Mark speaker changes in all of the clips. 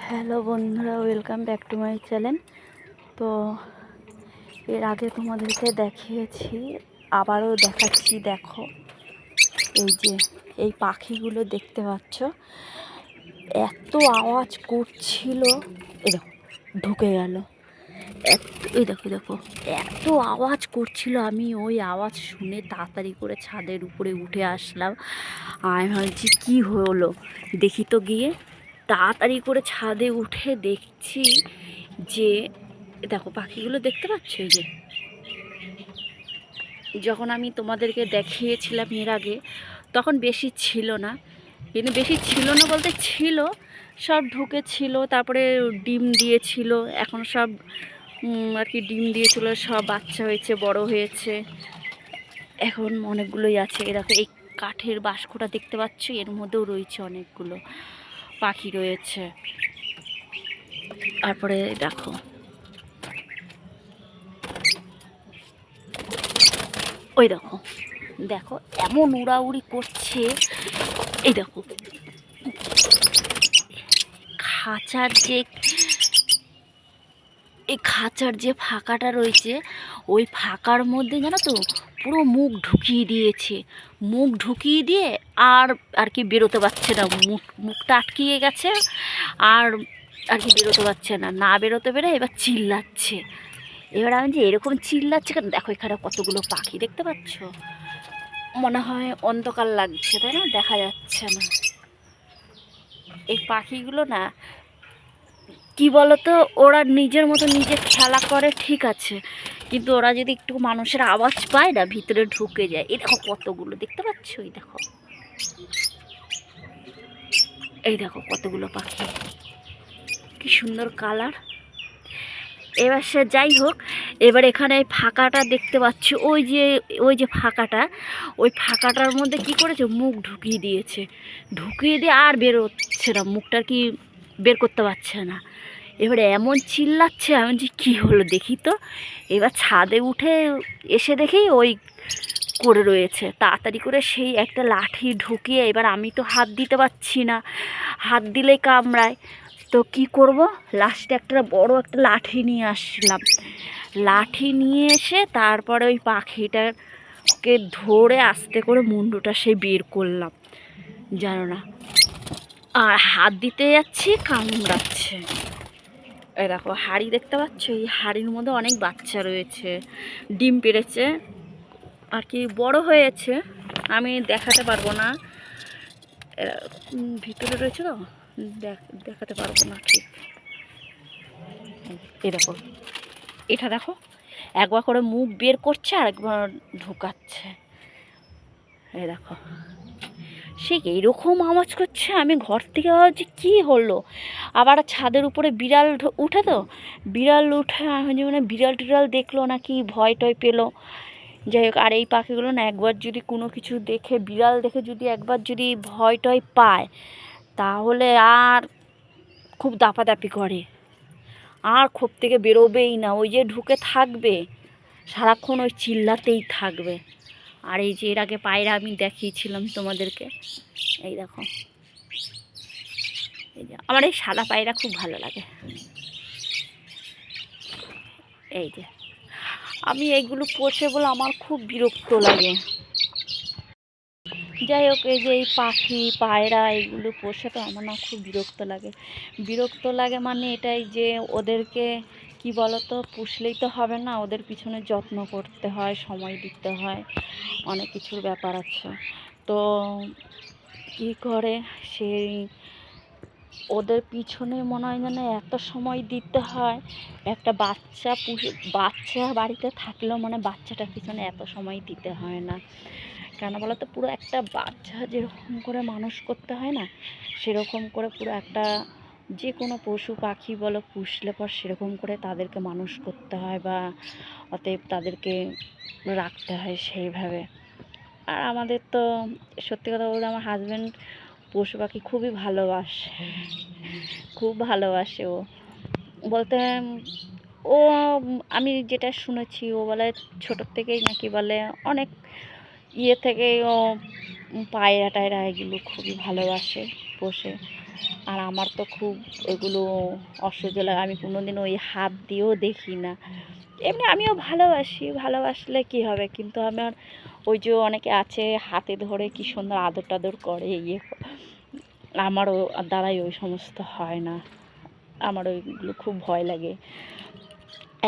Speaker 1: Hello বন্ধুরা, welcome back to my channel. তো এর আগে তোমাদেরকে দেখিয়েছি, আবারও দেখাচ্ছি। দেখো, এই যে এই পাখিগুলো দেখতে পাচ্ছ, এত আওয়াজ করছিল। এই দেখো, ঢুকে গেল। এই দেখো দেখো, এত আওয়াজ করছিল, আমি ওই আওয়াজ শুনে তাড়াতাড়ি করে ছাদের উপরে উঠে আসলাম। আমি ভাবছি কী হলো দেখি তো গিয়ে। তাড়াতাড়ি করে ছাদে উঠে দেখছি যে দেখো পাখিগুলো দেখতে পাচ্ছ। এই যে যখন আমি তোমাদেরকে দেখিয়েছিলাম এর আগে, তখন বেশি ছিল না, কিন্তু বেশি ছিল না বলতে ছিল, সব ঢুকেছিল, তারপরে ডিম দিয়েছিল। এখন সব আর কি ডিম দিয়েছিল, সব বাচ্চা হয়েছে, বড় হয়েছে, এখন অনেকগুলোই আছে। এরকম এই কাঠের বাস্কটা দেখতে পাচ্ছ, এর মধ্যেও রয়েছে অনেকগুলো পাখি রয়েছে। তারপরে দেখো, ওই দেখো দেখো এমন উড়াউড়ি করছে। এই দেখো খাঁচার যে খাঁচার যে ফাঁকাটা রয়েছে, ওই ফাঁকার মধ্যে জানো তো পুরো মুখ ঢুকিয়ে দিয়েছে। মুখ ঢুকিয়ে দিয়ে আর আর কি বেরোতে পারছে না, মুখটা আটকিয়ে গেছে। আর আর কি বেরোতে পারছে না, না বেরোতে পেরে এবার চিল্লাচ্ছে। এবার আমি যে এরকম চিল্লাচ্ছে কেন, দেখো এখানে কতগুলো পাখি দেখতে পাচ্ছ। মনে হয় অন্ধকার লাগছে, তাই না, দেখা যাচ্ছে না। এই পাখিগুলো না, কি বলতো, ওরা নিজের মতো নিজে খেলা করে, ঠিক আছে, কিন্তু ওরা যদি একটু মানুষের আওয়াজ পায় না, ভিতরে ঢুকে যায়। এই দেখো কতগুলো দেখতে পাচ্ছ, এই দেখো, এই দেখো কতগুলো পাখি, কি সুন্দর কালার। এবার সে যাই হোক, এবার এখানে ফাঁকাটা দেখতে পাচ্ছি, ওই যে ফাঁকাটা, ওই ফাঁকাটার মধ্যে কি করেছে, মুখ ঢুকিয়ে দিয়েছে। ঢুকিয়ে দিয়ে আর বেরোচ্ছে না, মুখটা কি বের করতে পারছে না। এবারে এমন চিল্লাচ্ছে, আমি যে কী হলো দেখি তো। এবার ছাদে উঠে এসে দেখি ওই করে রয়েছে। তাড়াতাড়ি করে সেই একটা লাঠি ঢুকিয়ে, এবার আমি তো হাত দিতে পারছি না, হাত দিলেই কামড়ায়। তো কি করব, লাস্টে একটা বড় একটা লাঠি নিয়ে আসলাম। লাঠি নিয়ে এসে তারপরে ওই পাখিটাকে ধরে আস্তে করে মুন্ডুটা সে বের করলাম, জানো না। আর হাত দিতে যাচ্ছি, কামড়াচ্ছে। এই দেখো হাঁড়ি দেখতে পাচ্ছ, এই হাঁড়ির মধ্যে অনেক বাচ্চা রয়েছে, ডিম পেড়েছে, আর কি বড় হয়েছে, আমি দেখাতে পারবো না, ভিতরে রয়েছে তো, দেখাতে পারবো না ঠিক। এই দেখো, এটা দেখো একবার করে মুখ বের করছে আর একবার ঢুকাচ্ছে। এই দেখো সে এইরকম আওয়াজ করছে, আমি ঘর থেকে ভাবছি কী হলো। আবার ছাদের উপরে বিড়াল উঠে, তো বিড়াল উঠে আমি মানে বিড়াল টিড়াল দেখলো নাকি ভয় টয় পেলো। যাই হোক, আর এই পাখিগুলো না, একবার যদি কোনো কিছু দেখে, বিড়াল দেখে যদি একবার যদি ভয় টয় পায়, তাহলে আর খুব দাপাদাপি করে, আর খোপ থেকে বেরোবেই না, ওই যে ঢুকে থাকবে, সারাক্ষণ ওই চিল্লাতেই থাকবে। আর এই যে এর আগে পায়রা আমি দেখিয়েছিলাম তোমাদেরকে, এই দেখো, এই যে আমার এই সাদা পায়রা খুব ভালো লাগে। এই যে আমি এইগুলো পোষে বলে আমার খুব বিরক্ত লাগে। যাই হোক, এই যে এই পাখি পায়রা এগুলো পোষে তো আমার না খুব বিরক্ত লাগে। বিরক্ত লাগে মানে এটাই যে ওদেরকে কি বলতো, পুষলেই তো হবে না, ওদের পিছনে যত্ন করতে হয়, সময় দিতে হয়, অনেক কিছুর ব্যাপার আছে। তো কী করে সেই ওদের পিছনে মনে হয় যেন এত সময় দিতে হয়। একটা বাচ্চা বাড়িতে থাকলেও মানে বাচ্চাটার পিছনে এত সময় দিতে হয় না, কেন বলো তো, পুরো একটা বাচ্চা যেরকম করে মানুষ করতে হয় না, সেরকম করে পুরো একটা যে কোনো পশু পাখি বলো পুষলে পর সেরকম করে তাদেরকে মানুষ করতে হয়, বা অতএব তাদেরকে রাখতে হয় সেইভাবে। আর আমাদের তো সত্যি কথা বলতে, আমার হাজব্যান্ড পশু পাখি খুবই ভালোবাসে, খুব ভালোবাসে। ও বলতে, ও আমি যেটা শুনেছি, ও বলে ছোটোর থেকেই নাকি বলে অনেক থেকেই ও পায়রা টায়রা এগুলো খুবই ভালোবাসে পোষে। আর আমার তো খুব এগুলো অসহ্য লাগে, আমি কোনোদিন ওই হাত দিয়েও দেখি না। এমনি আমিও ভালোবাসি, ভালোবাসলে কি হবে, কিন্তু আমার ওই যে অনেকে আছে হাতে ধরে কি সুন্দর আদর টাদর করে আমারও দ্বারাই ওই সমস্ত হয় না, আমার ওইগুলো খুব ভয় লাগে।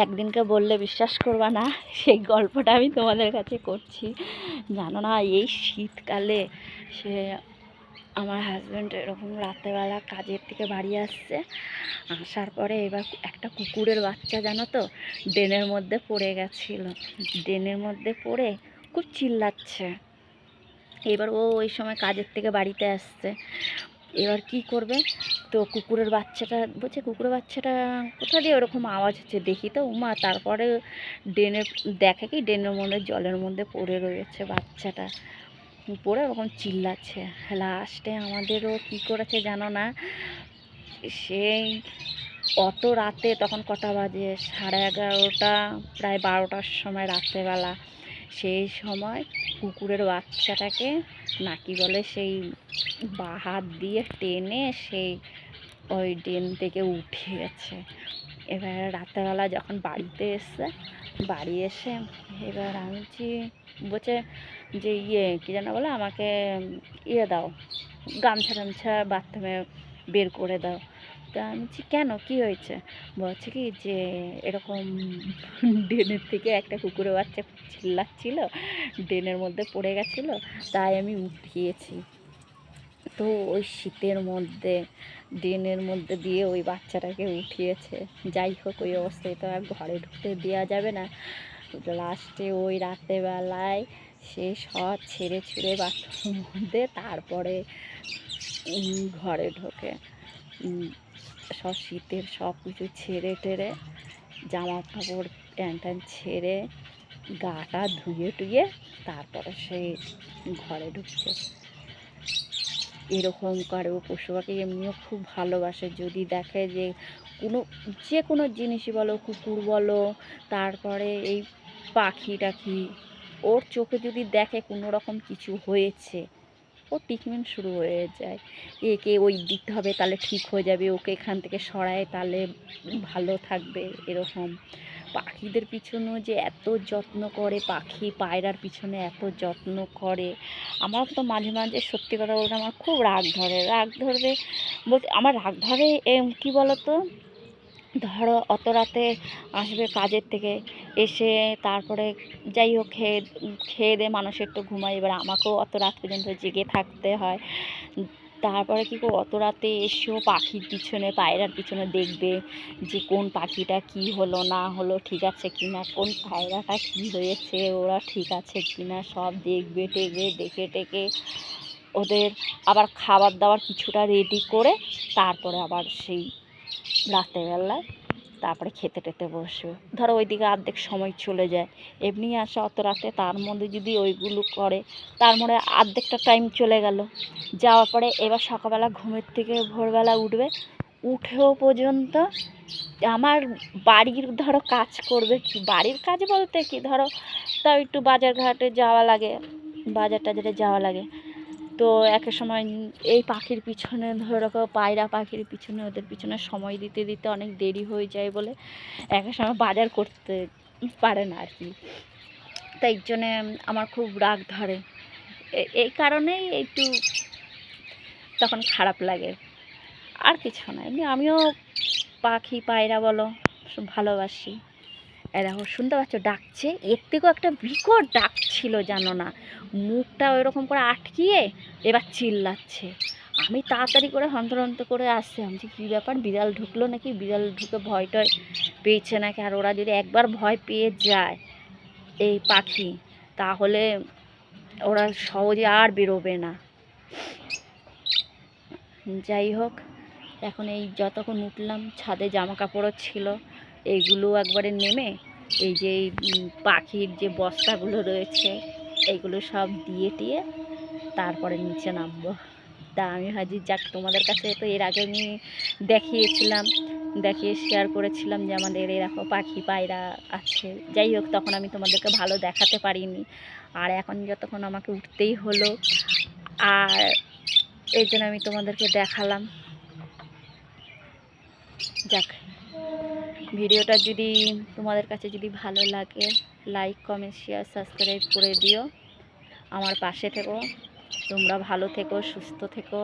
Speaker 1: একদিনকে বললে বিশ্বাস করবা না, সেই গল্পটা আমি তোমাদের কাছে করছি। জানো না, এই শীতকালে সে আমার হাজব্যান্ড এরকম রাত্রেবেলা কাজের থেকে বাড়ি আসছে, আসার পরে এবার একটা কুকুরের বাচ্চা জানো তো ড্রেনের মধ্যে পড়ে গেছিলো, ড্রেনের মধ্যে পড়ে খুব চিল্লাচ্ছে। এবার ও ওই সময় কাজের থেকে বাড়িতে আসছে, এবার কি করবে, তো কুকুরের বাচ্চাটা বলছে কুকুরের বাচ্চাটা কোথা দিয়ে ওরকম আওয়াজ হচ্ছে, দেখি তো উমা, তারপরে ড্রেনের দেখে কি ড্রেনের মধ্যে জলের মধ্যে পড়ে রয়েছে বাচ্চাটা, পড়ে ওরকম চিল্লাচ্ছে। লাস্টে আমাদেরও কী করেছে জানো না, সেই অত রাতে, তখন কটা বাজে, 11:30, প্রায় 12টার সময় রাত্রেবেলা, সেই সময় কুকুরের বাচ্চাটাকে নাকি বলে সেই বাঁ হাত দিয়ে টেনে সেই ওই ড্রেন থেকে উঠিয়েছে। এবার রাত্রেবেলা যখন বাড়িতে এসছে, বাড়ি এসে এবার আমি বলছে যে কী যেন বলে, আমাকে দাও, গামছা টামছা বাথরুমে বের করে দাও। তা আমি কেন, কি হয়েছে, বলছে কি যে এরকম ড্রেনের থেকে একটা কুকুরের বাচ্চা চিল্লাচ্ছিল, ড্রেনের মধ্যে পড়ে গেছিলো, তাই আমি উঠিয়েছি। তো ওই শীতের মধ্যে ড্রেনের মধ্যে দিয়ে ওই বাচ্চাটাকে উঠিয়েছে। যাই হোক, ওই অবস্থায় তো আর ঘরে ঢুকতে দেওয়া যাবে না। লাস্টে ওই রাত্রেবেলায় সে সব ছেড়ে ছুড়ে বাথরুমের মধ্যে, তারপরে ঘরে ঢোকে, সব শীতের সব কিছু ছেড়ে টেরে, জামা কাপড় প্যান্ট ট্যান্ট ছেড়ে, গাটা ধুয়ে টুয়ে তারপরে সে ঘরে ঢুকছে। এরকম করে ও পশু পাখি এমনিও খুব ভালোবাসে, যদি দেখে যে কোনো জিনিসই বলো, কুকুর বলো, তারপরে এই পাখি টাখি, ওর চোখে যদি দেখে কোনো রকম কিছু হয়েছে, ও ট্রিটমেন্ট শুরু হয়ে যায়, একে ওই দিতে হবে তাহলে ঠিক হয়ে যাবে, ওকে এখান থেকে সরায় তাহলে ভালো থাকবে। এরকম পাখিদের পিছনেও যে এত যত্ন করে, পাখি পায়রার পিছনে এত যত্ন করে। আমার তো মাঝে মাঝে সত্যি কথা বলতে আমার খুব রাগ ধরবে বলতে, আমার রাগ ধরে কী বলো তো, ধরো অত রাতে আসবে কাজের থেকে এসে, তারপরে যাই হোক খেয়ে দিয়ে মানুষের তো ঘুমায়, এবার আমাকেও অত রাত পর্যন্ত জেগে থাকতে হয়। তারপরে কী করবো, অত রাতে এসেও পাখির পিছনে পায়রার পিছনে দেখবে যে কোন পাখিটা কি হলো না হলো, ঠিক আছে কি না, কোন পায়রাটা কি হয়েছে, ওরা ঠিক আছে কি না, সব দেখবে টেকবে, দেখে টেকে ওদের আবার খাবার দাবার কিছুটা রেডি করে, তারপরে আবার সেই রাত্রেবেলায় তারপরে খেতে টেতে বসবে। ধরো ওইদিকে অর্ধেক সময় চলে যায়, এমনি আসে অত রাতে, তার মধ্যে যদি ওইগুলো করে, তার মধ্যে অর্ধেকটা টাইম চলে গেল। যাওয়ার পরে এবার সকালবেলা ঘুমের থেকে ভোরবেলা উঠবে, উঠেও পর্যন্ত আমার বাড়ির ধরো কাজ করবে, কি বাড়ির কাজ বলতে কি, ধরো তাও একটু বাজার ঘাটে যাওয়া লাগে, বাজার টাজারে যাওয়া লাগে, তো এক সময় এই পাখির পিছনে ধরে রাখো, পায়রা পাখির পিছনে, ওদের পিছনে সময় দিতে দিতে অনেক দেরি হয়ে যায় বলে এক সময় বাজার করতে পারে না আর কি। তাই জন্যে আমার খুব রাগ ধরে, এই কারণেই একটু তখন খারাপ লাগে, আর কিছু না। এমনি আমিও পাখি পায়রা বলো সব ভালোবাসি। দেখো শুনতে পাচ্ছ ডাকছে, এর থেকেও একটা বিকট ডাক ছিল জানো না, মুখটা ওইরকম করে আটকিয়ে এবার চিল্লাচ্ছে। আমি তাড়াতাড়ি করে হন্তরন্ত করে আসছি, আমি কী ব্যাপার, বিড়াল ঢুকলো নাকি, বিড়াল ঢুকে ভয় টয় পেয়েছে নাকি। আর ওরা যদি একবার ভয় পেয়ে যায় এই পাখি, তাহলে ওরা সহজে আর বেরোবে না। যাই হোক, এখন এই যতক্ষণ উঠলাম, ছাদে জামা কাপড়ও ছিল, এইগুলো একবারে নেমে এই যে পাখির যে বস্তাগুলো রয়েছে এইগুলো সব দিয়ে টিয়ে তারপরে নিচে নামবো। তা আমি ভাবছি যাক, তোমাদের কাছে তো এর আগে আমি দেখিয়ে শেয়ার করেছিলাম যে আমাদের এরকম পাখি পায়রা আছে। যাই হোক, তখন আমি তোমাদেরকে ভালো দেখাতে পারিনি, আর এখন যতক্ষণ আমাকে উঠতেই হলো, আর এই জন্য আমি তোমাদেরকে দেখালাম। যাক, ভিডিওটা যদি তোমাদের কাছে যদি ভালো লাগে লাইক কমেন্ট শেয়ার সাবস্ক্রাইব করে দিও, আমার পাশে থেকো। তোমরা ভালো থেকো, সুস্থ থেকো।